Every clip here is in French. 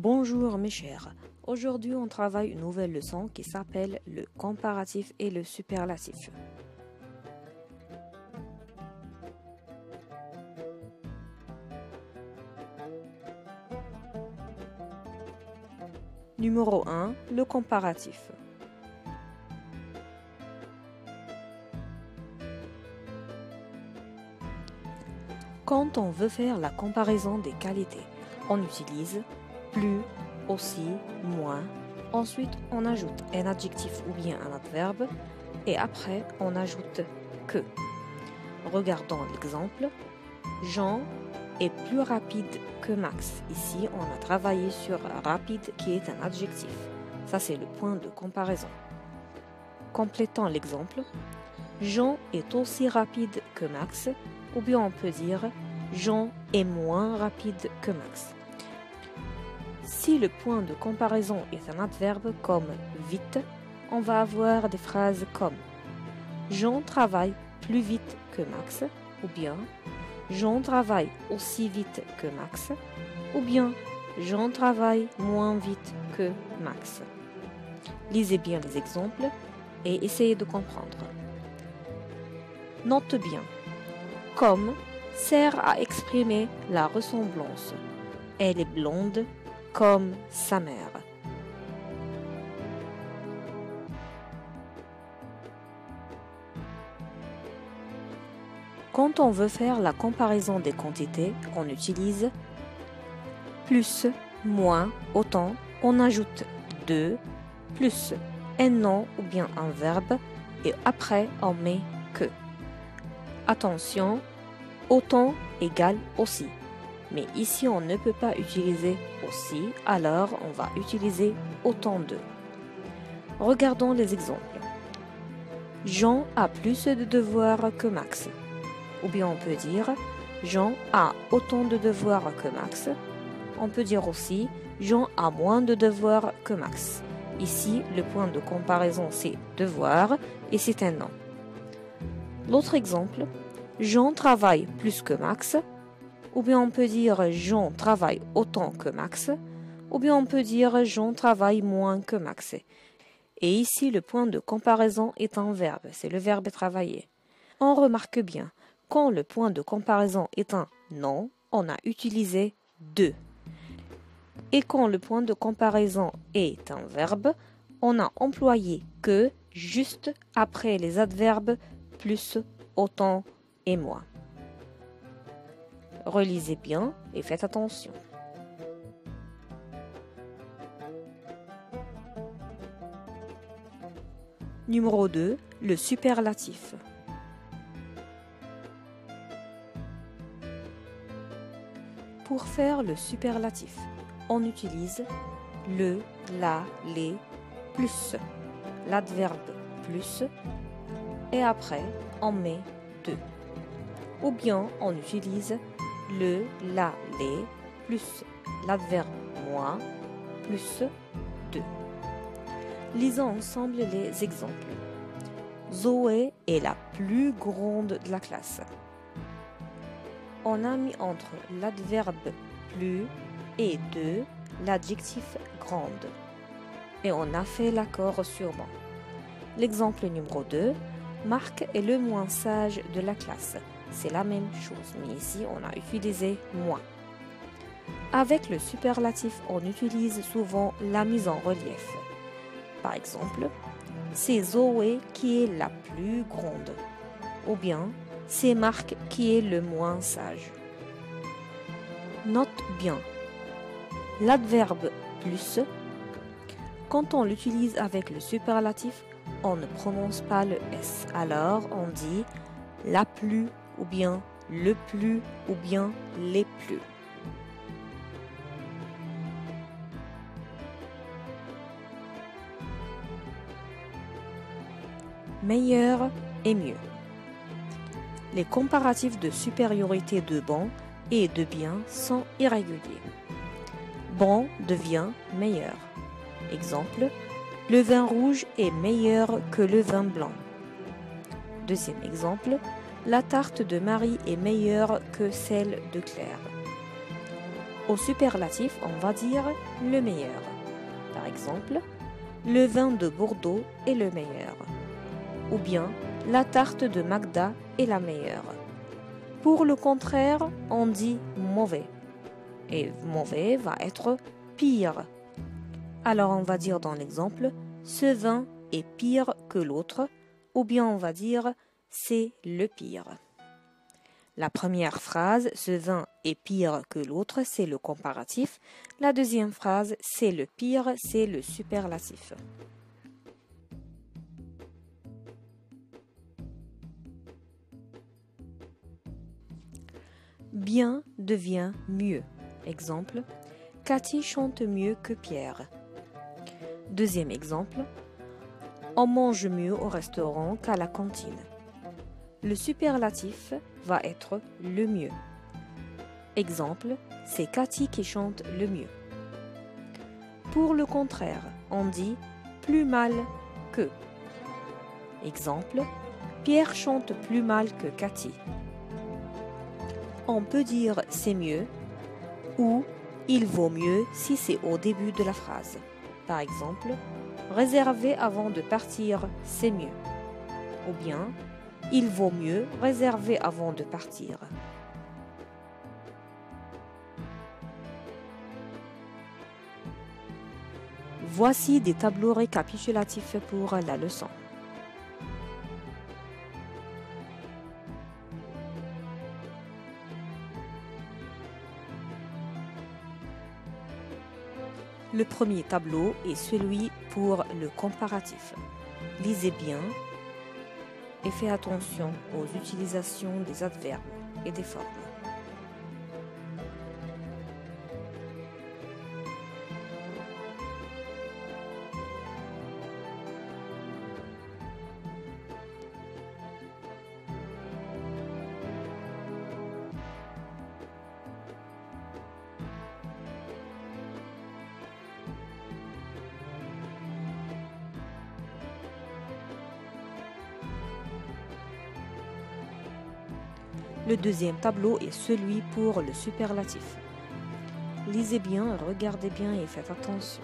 Bonjour mes chers, aujourd'hui on travaille une nouvelle leçon qui s'appelle le comparatif et le superlatif. Numéro 1, le comparatif. Quand on veut faire la comparaison des qualités, on utilise plus, aussi, moins. Ensuite, on ajoute un adjectif ou bien un adverbe. Et après, on ajoute que. Regardons l'exemple. Jean est plus rapide que Max. Ici, on a travaillé sur rapide qui est un adjectif. Ça, c'est le point de comparaison. Complétons l'exemple. Jean est aussi rapide que Max. Ou bien on peut dire Jean est moins rapide que Max. Si le point de comparaison est un adverbe comme vite, on va avoir des phrases comme Jean travaille plus vite que Max, ou bien Jean travaille aussi vite que Max, ou bien Jean travaille moins vite que Max. Lisez bien les exemples et essayez de comprendre. Note bien, comme sert à exprimer la ressemblance. Elle est blonde comme sa mère. Quand on veut faire la comparaison des quantités, on utilise plus, moins, autant, on ajoute de, plus un nom ou bien un verbe et après on met que. Attention, autant égale aussi. Mais ici, on ne peut pas utiliser aussi, alors on va utiliser autant de. Regardons les exemples. Jean a plus de devoirs que Max. Ou bien on peut dire Jean a autant de devoirs que Max. On peut dire aussi Jean a moins de devoirs que Max. Ici, le point de comparaison c'est devoir et c'est un nom. L'autre exemple, Jean travaille plus que Max. Ou bien on peut dire Jean travaille autant que Max. Ou bien on peut dire Jean travaille moins que Max. Et ici, le point de comparaison est un verbe, c'est le verbe travailler. On remarque bien, quand le point de comparaison est un nom, on a utilisé de. Et quand le point de comparaison est un verbe, on a employé que juste après les adverbes plus, autant et moins. Relisez bien et faites attention. Numéro 2, le superlatif. Pour faire le superlatif, on utilise le, la, les, plus, l'adverbe plus, et après on met de. Ou bien on utilise le, la, les, plus l'adverbe moins, plus de. Lisons ensemble les exemples. Zoé est la plus grande de la classe. On a mis entre l'adverbe plus et de l'adjectif grande. Et on a fait l'accord sur bon. L'exemple numéro 2, Marc est le moins sage de la classe. C'est la même chose, mais ici on a utilisé moins. Avec le superlatif, on utilise souvent la mise en relief. Par exemple, c'est Zoé qui est la plus grande. Ou bien, c'est Marc qui est le moins sage. Note bien, l'adverbe plus, quand on l'utilise avec le superlatif, on ne prononce pas le S. Alors, on dit la plus, ou bien le plus, ou bien les plus. Meilleur et mieux. Les comparatifs de supériorité de bon et de bien sont irréguliers. Bon devient meilleur. Exemple, le vin rouge est meilleur que le vin blanc. Deuxième exemple, la tarte de Marie est meilleure que celle de Claire. Au superlatif, on va dire le meilleur. Par exemple, le vin de Bordeaux est le meilleur. Ou bien, la tarte de Magda est la meilleure. Pour le contraire, on dit mauvais. Et mauvais va être pire. Alors on va dire dans l'exemple, ce vin est pire que l'autre, ou bien on va dire c'est le pire. La première phrase, ce vin est pire que l'autre, c'est le comparatif. La deuxième phrase, c'est le pire, c'est le superlatif. Bien devient mieux. Exemple, Cathy chante mieux que Pierre. Deuxième exemple, on mange mieux au restaurant qu'à la cantine. Le superlatif va être le mieux. Exemple, c'est Cathy qui chante le mieux. Pour le contraire, on dit plus mal que. Exemple, Pierre chante plus mal que Cathy. On peut dire c'est mieux ou il vaut mieux si c'est au début de la phrase. Par exemple, réserver avant de partir, c'est mieux. Ou bien, il vaut mieux réserver avant de partir. Voici des tableaux récapitulatifs pour la leçon. Le premier tableau est celui pour le comparatif. Lisez bien et faites attention aux utilisations des adverbes et des formes. Le deuxième tableau est celui pour le superlatif. Lisez bien, regardez bien et faites attention.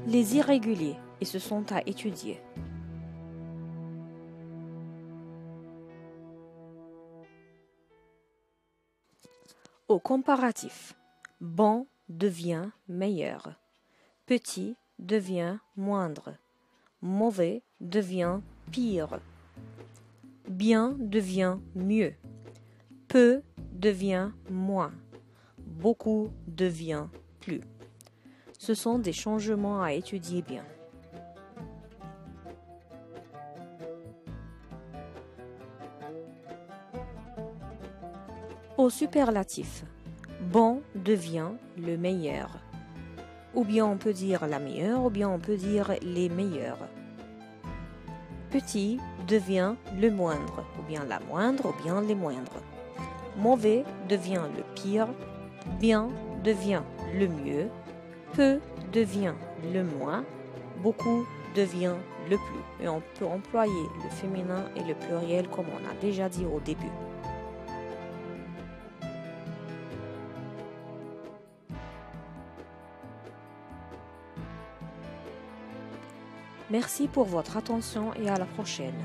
Les irréguliers, et ce sont à étudier. Au comparatif, bon devient meilleur, petit devient moindre, mauvais devient pire, bien devient mieux, peu devient moins, beaucoup devient plus. Ce sont des changements à étudier bien. Au superlatif, bon devient le meilleur. Ou bien on peut dire la meilleure, ou bien on peut dire les meilleurs. Petit devient le moindre, ou bien la moindre, ou bien les moindres. Mauvais devient le pire, bien devient le mieux, peu devient le moins, beaucoup devient le plus. Et on peut employer le féminin et le pluriel comme on a déjà dit au début. Merci pour votre attention et à la prochaine.